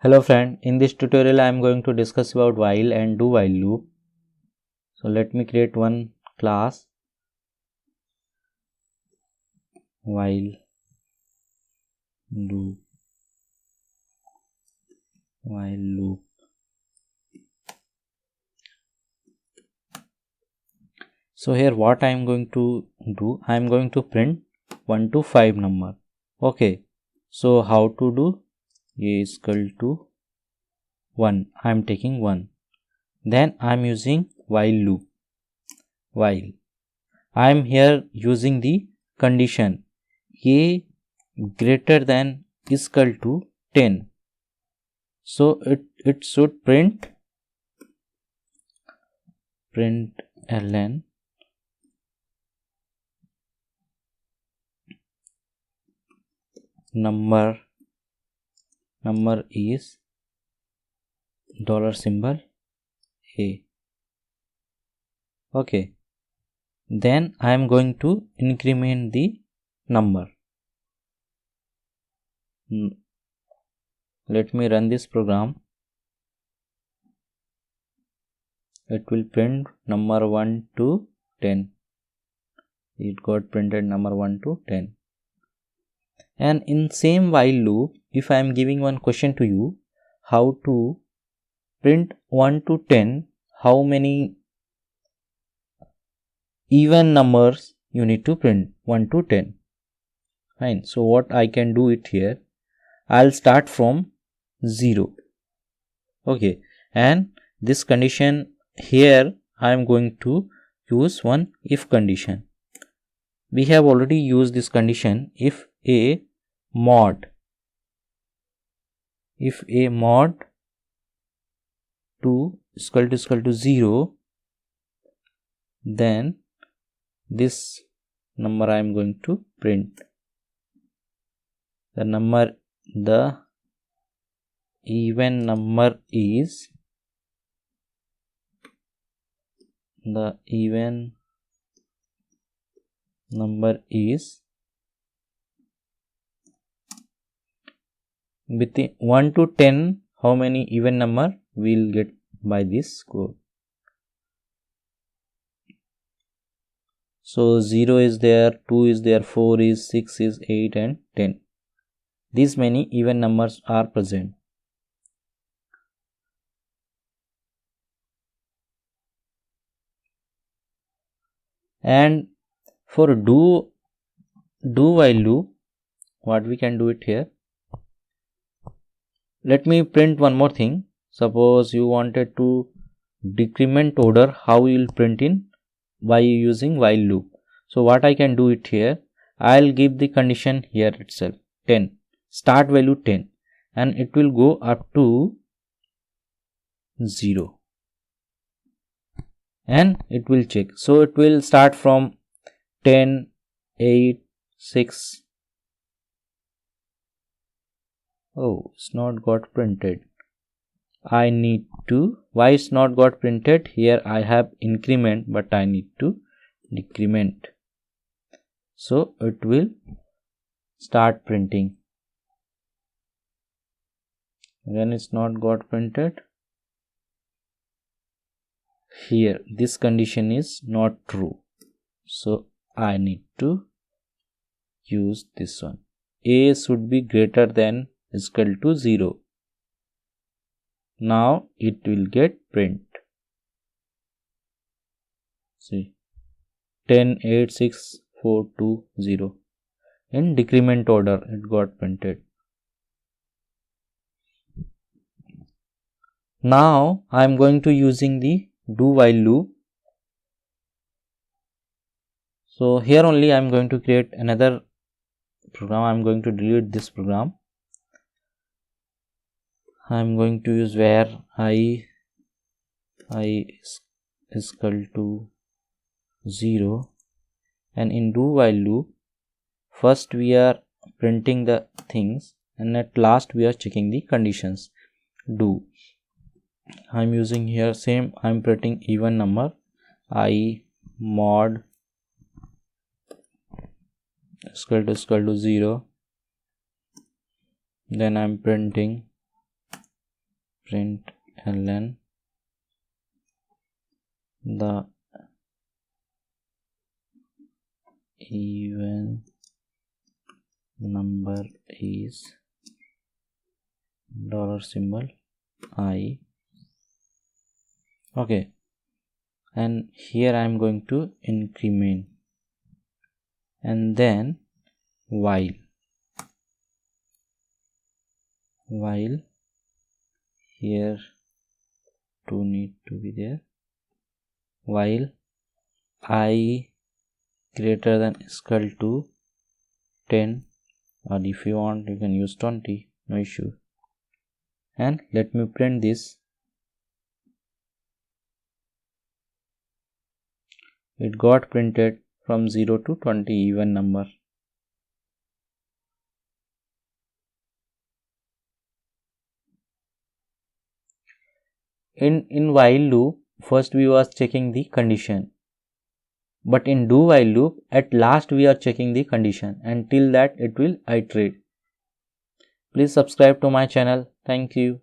Hello friend, in this tutorial I am going to discuss about while and do while loop. So let me create one class while loop. So here what I am going to do, I am going to print 1 to 5 number. Okay, so how to do? A is equal to 1, I am taking 1. Then I am using while loop. While I am here using the condition a greater than is equal to 10. So it should print ln number is $symbol a. Okay, then I am going to increment the number. Let me run this program. It will print number 1 to 10. It got printed number 1 to 10. And in same while loop, if I am giving one question to you, how to print 1 to 10, how many even numbers you need to print 1 to 10. Fine. So what I can do it here, I'll start from 0. Okay, and this condition here I am going to use one if condition. We have already used this condition if a mod 2 is equal to 0, then this number I am going to print. The even number is between 1 to 10, how many even number we will get by this code. So 0 is there, 2 is there, 4 is, 6 is, 8 and 10. These many even numbers are present. And for do while loop, what we can do it here. Let me print one more thing. Suppose you wanted to decrement order, how you will print in by using while loop. So what I can do it here, I'll give the condition here itself 10, start value 10, and it will go up to 0 and it will check. So it will start from 10, 8, 6. Oh, it's not got printed. I need to, why it's not got printed? Here I have increment, but I need to decrement. So it will start printing. When it's not got printed, here this condition is not true. So I need to use this one. A should be greater than is equal to 0. Now it will get print. See, 10, 8, 6, 4, 2, 0. In decrement order it got printed. Now I am going to using the do while loop. So here only I am going to create another program. I am going to delete this program. I am going to use where I is equal to 0, and in do while loop first we are printing the things and at last we are checking the conditions. Do I am using here same, I am printing even number I mod is equal to 0, then I am printing print ln the even number is $I. Okay, and here I am going to increment, and then while here 2 need to be there, while I greater than equal to 10, or if you want you can use 20, no issue. And let me print this. It got printed from 0 to 20 even number. In while loop, first we was checking the condition, but in do while loop at last we are checking the condition, and till that it will iterate. Please subscribe to my channel. Thank you.